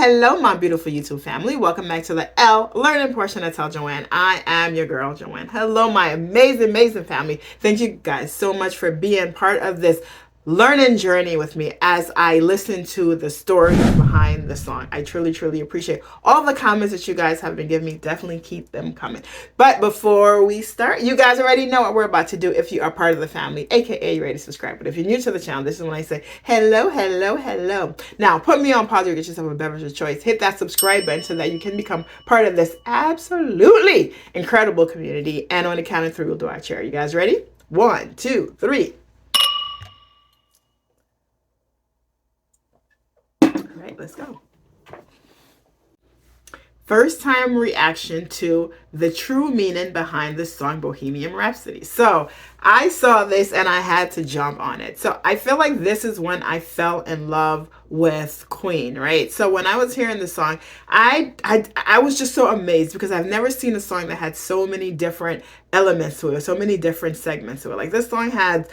hello, my beautiful YouTube family. Welcome back to the L learning portion of T.E.L.L. Joanne. I am your girl, Joanne. Hello, my amazing family. Thank you guys so much for being part of this learning journey with me as I listen to the story behind the song. I truly appreciate all the comments that you guys have been giving me. Definitely keep them coming. But before we start, you guys already know what we're about to do if you are part of the family, aka you're ready to subscribe. But if you're new to the channel, this is when I say hello. Now put me on pause or get yourself a beverage of choice. Hit that subscribe button so that you can become part of this absolutely incredible community. And on the count of three, we'll do our chair. You guys ready? 1, 2, 3. Let's go. First time reaction to the true meaning behind the song Bohemian Rhapsody. So I saw this and I had to jump on it. So I feel like this is when I fell in love with Queen, right? So when I was hearing the song, I was just so amazed because I've never seen a song that had so many different elements to it, so many different segments to it. Like this song had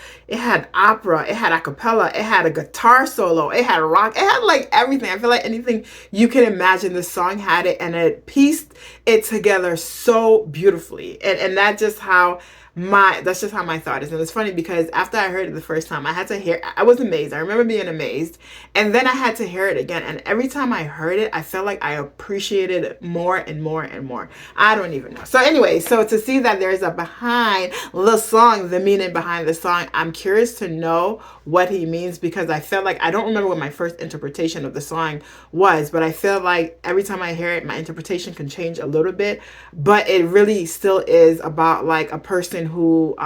opera, it had a cappella, it had a guitar solo, it had rock, it had like everything. I feel like anything you can imagine, the song had it, and it pieced it together so beautifully. And that's just how my thought is. And it's funny because after I heard it the first time, I was amazed. I remember being amazed, and then I had to hear it again, and every time I heard it, I felt like I appreciated it more and more and more. I don't even know. So anyway, so to see that there's a behind the song, the meaning behind the song, I'm curious to know what he means, because I felt like, I don't remember what my first interpretation of the song was, but I feel like every time I hear it, my interpretation can change a little bit, but it really still is about like a person who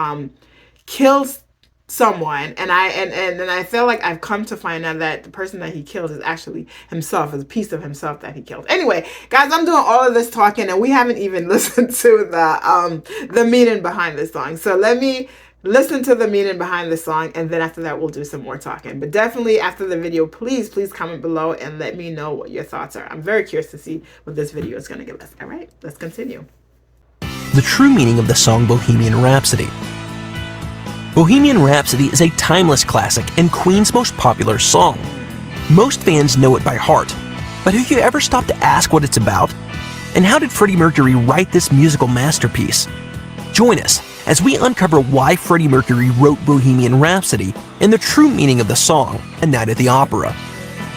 kills someone, and I feel like I've come to find out that the person that he killed is actually himself, is a piece of himself that he killed. Anyway, guys, I'm doing all of this talking and we haven't even listened to the meaning behind this song. So let me listen to the meaning behind the song, and then after that we'll do some more talking. But definitely after the video, please comment below and let me know what your thoughts are. I'm very curious to see what this video is going to give us. All right, let's continue. The true meaning of the song Bohemian Rhapsody. Bohemian Rhapsody is a timeless classic and Queen's most popular song. Most fans know it by heart, but have you ever stopped to ask what it's about? And how did Freddie Mercury write this musical masterpiece? Join us as we uncover why Freddie Mercury wrote Bohemian Rhapsody and the true meaning of the song, A Night at the Opera.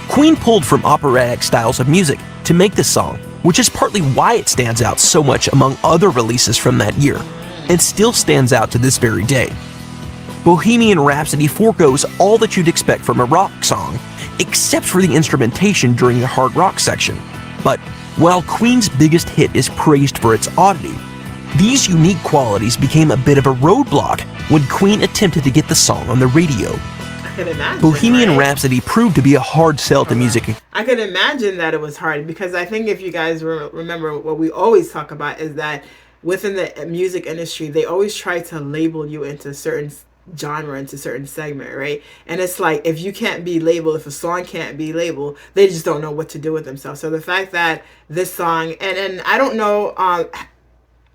Queen pulled from operatic styles of music to make this song, which is partly why it stands out so much among other releases from that year, and still stands out to this very day. Bohemian Rhapsody forgoes all that you'd expect from a rock song, except for the instrumentation during the hard rock section. But while Queen's biggest hit is praised for its oddity, these unique qualities became a bit of a roadblock when Queen attempted to get the song on the radio. Imagine, Bohemian right? Rhapsody proved to be a hard sell to music. I could imagine that it was hard, because I think if you guys remember, what we always talk about is that within the music industry, they always try to label you into certain genre, into certain segment, right? And it's like, if you can't be labeled, if a song can't be labeled, they just don't know what to do with themselves. So the fact that this song, and I don't know,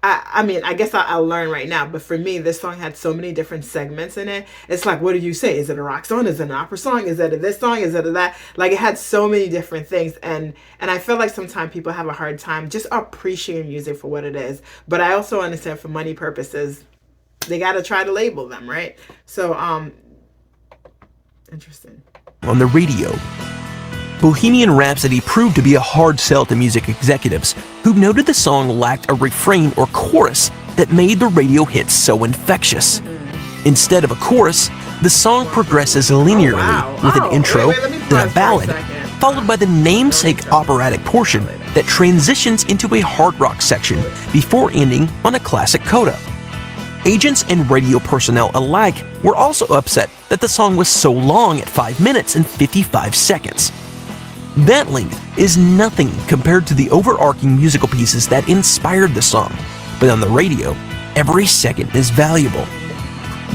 I mean, I guess I'll learn right now, but for me, this song had so many different segments in it. It's like, what do you say? Is it a rock song? Is it an opera song? Is it a this song? Is it a that? Like, it had so many different things, and I feel like sometimes people have a hard time just appreciating music for what it is. But I also understand, for money purposes, they got to try to label them, right? So, interesting. On the radio, Bohemian Rhapsody proved to be a hard sell to music executives who noted the song lacked a refrain or chorus that made the radio hits so infectious. Instead of a chorus, the song progresses linearly with an intro, then a ballad, followed by the namesake operatic portion that transitions into a hard rock section before ending on a classic coda. Agents and radio personnel alike were also upset that the song was so long at 5 minutes and 55 seconds. That length is nothing compared to the overarching musical pieces that inspired the song, but on the radio, every second is valuable.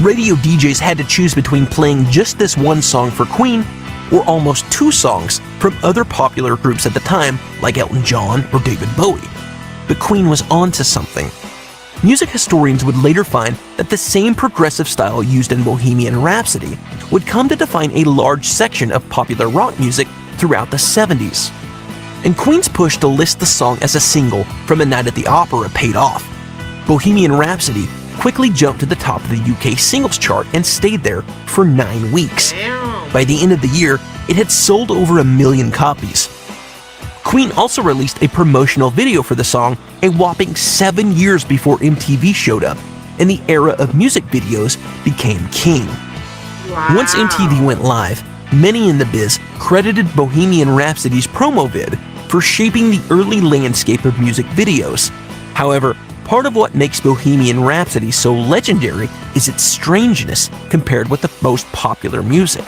Radio DJs had to choose between playing just this one song for Queen or almost 2 songs from other popular groups at the time, like Elton John or David Bowie. But Queen was onto something. Music historians would later find that the same progressive style used in Bohemian Rhapsody would come to define a large section of popular rock music throughout the 70s. and Queen's push to list the song as a single from A Night at the Opera paid off. Bohemian Rhapsody quickly jumped to the top of the UK singles chart and stayed there for 9 weeks. Damn. By the end of the year, it had sold over 1 million copies. Queen also released a promotional video for the song a whopping 7 years before MTV showed up, and the era of music videos became king. Wow. Once MTV went live, many in the biz credited Bohemian Rhapsody's promo vid for shaping the early landscape of music videos. However, part of what makes Bohemian Rhapsody so legendary is its strangeness compared with the most popular music.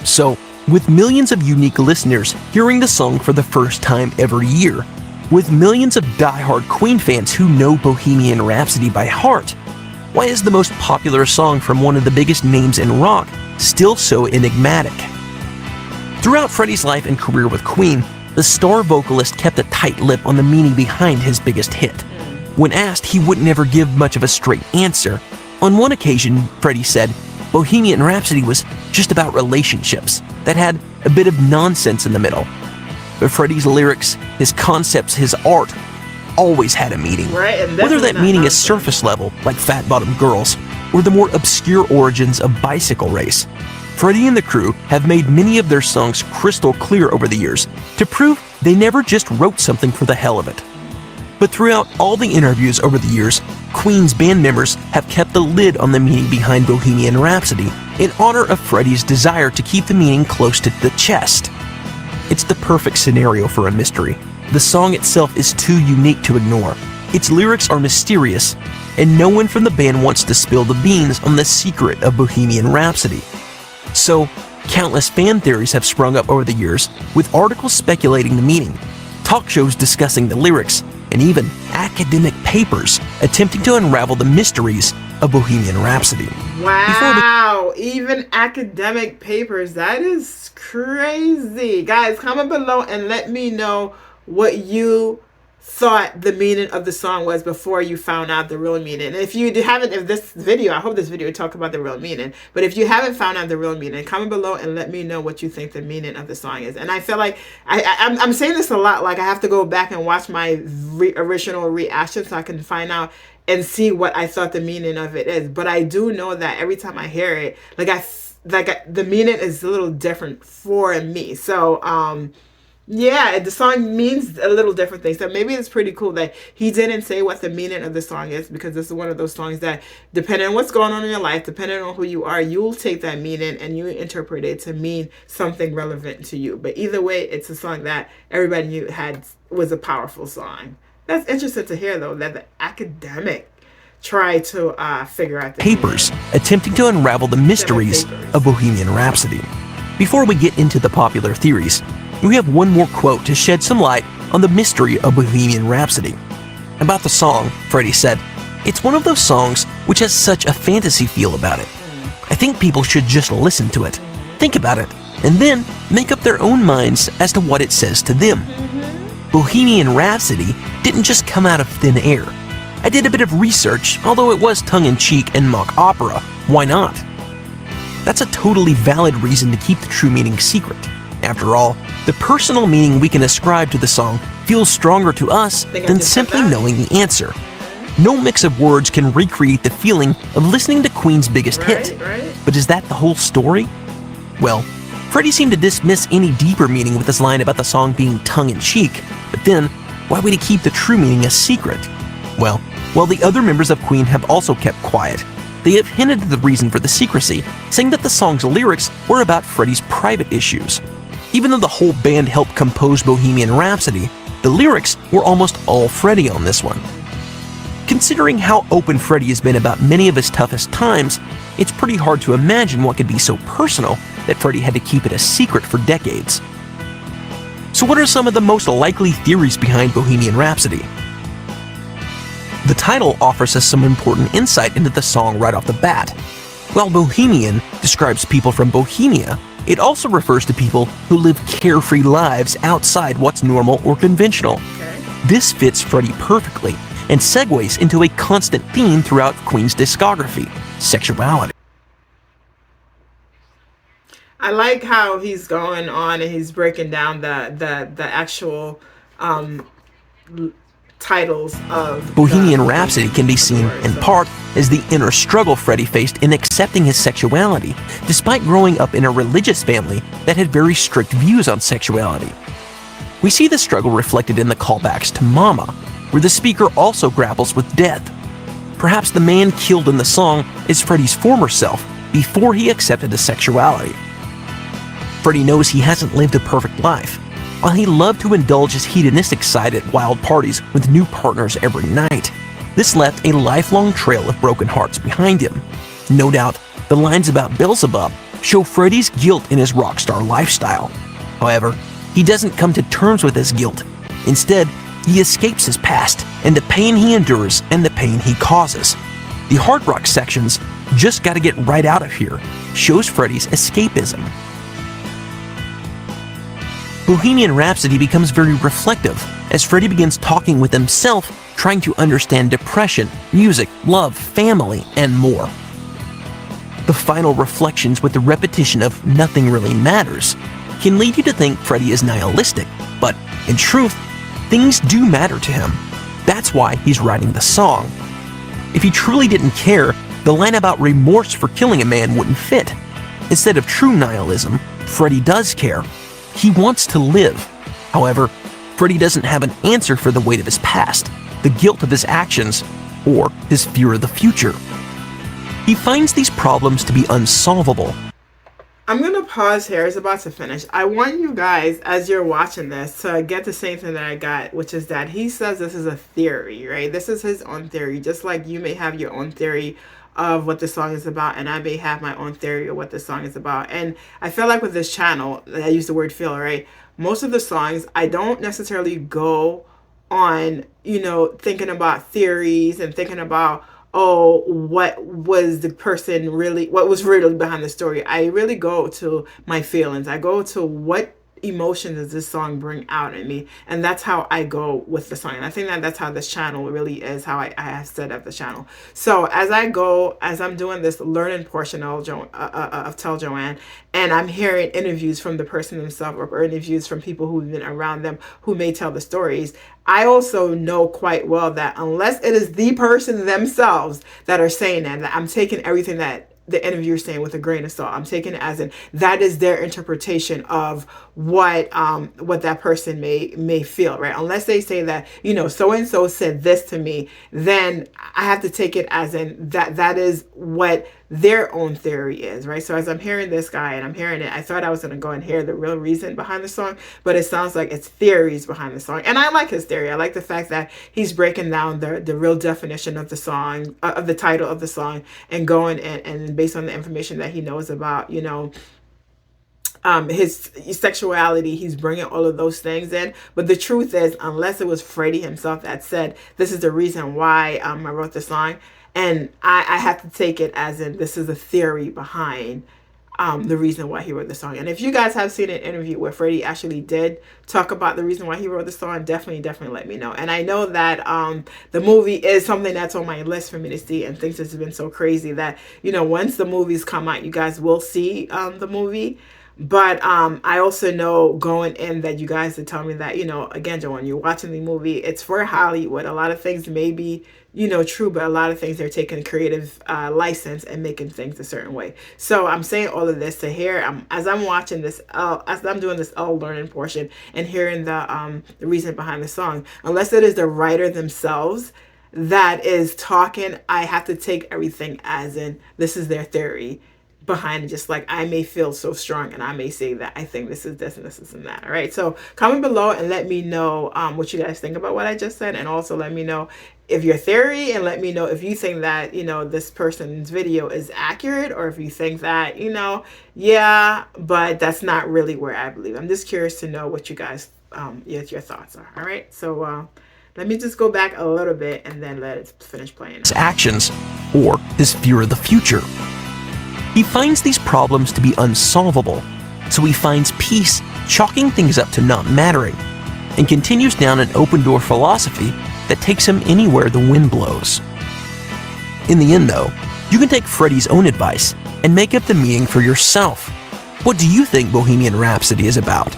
So, with millions of unique listeners hearing the song for the first time every year, with millions of die-hard Queen fans who know Bohemian Rhapsody by heart, why is the most popular song from one of the biggest names in rock still so enigmatic? Throughout Freddie's life and career with Queen, the star vocalist kept a tight lip on the meaning behind his biggest hit. When asked, he wouldn't ever give much of a straight answer. On one occasion, Freddie said, Bohemian Rhapsody was just about relationships that had a bit of nonsense in the middle. But Freddie's lyrics, his concepts, his art always had a meaning. Right, and whether that meaning is nonsense. surface level, like Fat Bottom Girls, or the more obscure origins of Bicycle Race. Freddie and the crew have made many of their songs crystal clear over the years to prove they never just wrote something for the hell of it. But throughout all the interviews over the years, Queen's band members have kept the lid on the meaning behind Bohemian Rhapsody in honor of Freddie's desire to keep the meaning close to the chest. It's the perfect scenario for a mystery. The song itself is too unique to ignore. Its lyrics are mysterious, and no one from the band wants to spill the beans on the secret of Bohemian Rhapsody. So, countless fan theories have sprung up over the years, with articles speculating the meaning, talk shows discussing the lyrics, and even academic papers attempting to unravel the mysteries of Bohemian Rhapsody. Wow, even academic papers. That is crazy. Guys, comment below and let me know what you thought the meaning of the song was before you found out the real meaning. And if you haven't, if this video, I hope this video talk about the real meaning, but if you haven't found out the real meaning, comment below and let me know what you think the meaning of the song is. And I feel like I'm saying this a lot, like I have to go back and watch my original reaction so I can find out and see what I thought the meaning of it is. But I do know that every time I hear it, the meaning is a little different for me. So yeah, the song means a little different things. So maybe it's pretty cool that he didn't say what the meaning of the song is, because this is one of those songs that, depending on what's going on in your life, depending on who you are, you'll take that meaning and you interpret it to mean something relevant to you. But either way, it's a song that everybody knew was a powerful song. That's interesting to hear, though, that the academic try to figure out the papers attempting to unravel the mysteries of Bohemian Rhapsody. Before we get into the popular theories, we have one more quote to shed some light on the mystery of Bohemian Rhapsody. About the song, Freddie said, "It's one of those songs which has such a fantasy feel about it. I think people should just listen to it, think about it, and then make up their own minds as to what it says to them. Bohemian Rhapsody didn't just come out of thin air. I did a bit of research, although it was tongue-in-cheek and mock opera. Why not? That's a totally valid reason to keep the true meaning secret. After all, the personal meaning we can ascribe to the song feels stronger to us than simply knowing the answer. No mix of words can recreate the feeling of listening to Queen's biggest hit. But is that the whole story? Well, Freddie seemed to dismiss any deeper meaning with his line about the song being tongue-in-cheek, but then, why would he keep the true meaning a secret? Well, while the other members of Queen have also kept quiet, they have hinted at the reason for the secrecy, saying that the song's lyrics were about Freddie's private issues. Even though the whole band helped compose Bohemian Rhapsody, the lyrics were almost all Freddie on this one. Considering how open Freddie has been about many of his toughest times, it's pretty hard to imagine what could be so personal that Freddie had to keep it a secret for decades. So what are some of the most likely theories behind Bohemian Rhapsody? The title offers us some important insight into the song right off the bat. While Bohemian describes people from Bohemia, it also refers to people who live carefree lives outside what's normal or conventional. This fits Freddie perfectly and segues into a constant theme throughout Queen's discography: sexuality. I like how he's going on and he's breaking down the actual um, titles Bohemian Rhapsody can be of the seen, word. in So part, as the inner struggle Freddy faced in accepting his sexuality, despite growing up in a religious family that had very strict views on sexuality. We see the struggle reflected in the callbacks to Mama, where the speaker also grapples with death. Perhaps the man killed in the song is Freddy's former self before he accepted his sexuality. Freddy knows he hasn't lived a perfect life. While he loved to indulge his hedonistic side at wild parties with new partners every night, this left a lifelong trail of broken hearts behind him. No doubt, the lines about Beelzebub show Freddy's guilt in his rock star lifestyle. However, he doesn't come to terms with his guilt. Instead, he escapes his past and the pain he endures and the pain he causes. The hard rock sections, "Just Gotta Get Right Out of Here," shows Freddy's escapism. Bohemian Rhapsody becomes very reflective as Freddy begins talking with himself, trying to understand depression, music, love, family, and more. The final reflections with the repetition of "nothing really matters" can lead you to think Freddy is nihilistic, but in truth, things do matter to him. That's why he's writing the song. If he truly didn't care, the line about remorse for killing a man wouldn't fit. Instead of true nihilism, Freddy does care. He wants to live. However, Freddy doesn't have an answer for the weight of his past, the guilt of his actions, or his fear of the future. He finds these problems to be unsolvable. I'm gonna pause here. It's about to finish. I want you guys, as you're watching this, to get the same thing that I got, which is that he says this is a theory, right? This is his own theory, just like you may have your own theory of what the song is about, and I may have my own theory of what the song is about. And I feel like with this channel, I use the word feel, right? Most of the songs, I don't necessarily go on, thinking about theories and thinking about, oh, what was the person really, what was really behind the story. I really go to my feelings. I go to what emotion does this song bring out in me, and that's how I go with the song. And I think that that's how this channel really is, how I have set up the channel. So as I'm doing this learning portion of Tell Joanne, and I'm hearing interviews from the person themselves or interviews from people who've been around them who may tell the stories, I also know quite well that unless it is the person themselves that are saying that I'm taking everything that the interviewer saying with a grain of salt. I'm taking it as in that is their interpretation of what that person may feel, right? Unless they say that, so and so said this to me, then I have to take it as in that is what their own theory is, right? So as I'm hearing this guy and I'm hearing it, I thought I was going to go and hear the real reason behind the song, but it sounds like it's theories behind the song. And I like his theory. I like the fact that he's breaking down the real definition of the song, of the title of the song, and going and based on the information that he knows about, his sexuality, he's bringing all of those things in. But the truth is, unless it was Freddie himself that said this is the reason why I wrote the song, and I have to take it as in this is a theory behind the reason why he wrote the song. And if you guys have seen an interview where Freddie actually did talk about the reason why he wrote the song, definitely let me know. And I know that the movie is something that's on my list for me to see, and things has been so crazy that, once the movies come out, you guys will see the movie. But I also know going in that you guys are telling me that, again, Joanne, you're watching the movie, it's for Hollywood. A lot of things may be, true, but a lot of things they're taking creative license and making things a certain way. So I'm saying all of this to hear, as I'm watching this, as I'm doing this learning portion and hearing the reason behind the song, unless it is the writer themselves that is talking, I have to take everything as in this is their theory behind it. Just like I may feel so strong and I may say that I think this is this and this is and that. All right, so comment below and let me know what you guys think about what I just said, and also let me know if your theory, and let me know if you think that this person's video is accurate, or if you think that yeah, but that's not really where I believe. I'm just curious to know what you guys your thoughts are. All right, so let me just go back a little bit and then let it finish playing. His actions, or his fear of the future. He finds these problems to be unsolvable, so he finds peace chalking things up to not mattering, and continues down an open-door philosophy that takes him anywhere the wind blows. In the end, though, you can take Freddy's own advice and make up the meaning for yourself. What do you think Bohemian Rhapsody is about?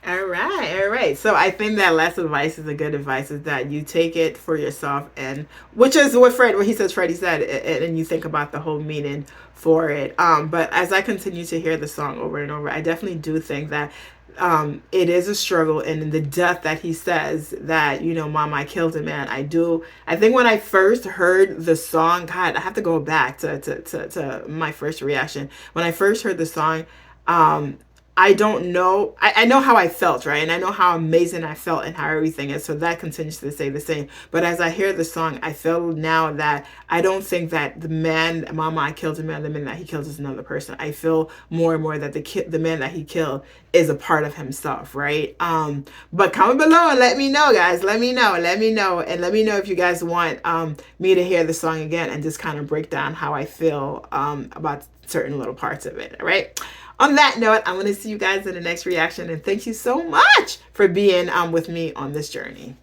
All right, all right. So I think that last advice is a good advice, is that you take it for yourself, and which is what he says, Freddie said, and you think about the whole meaning for it. But as I continue to hear the song over and over, I definitely do think that it is a struggle, and in the death that he says that, Mama, I killed a man. I think when I first heard the song, God, I have to go back to my first reaction. When I first heard the song, um, I don't know. I know how I felt, right? And I know how amazing I felt and how everything is. So that continues to stay the same. But as I hear the song, I feel now that I don't think that the man, Mama, I killed a man, the man that he killed is another person. I feel more and more that the man that he killed is a part of himself, right? But comment below and let me know, guys. Let me know. And let me know if you guys want me to hear the song again and just kind of break down how I feel about certain little parts of it. All right. On that note, I'm going to see you guys in the next reaction. And thank you so much for being with me on this journey.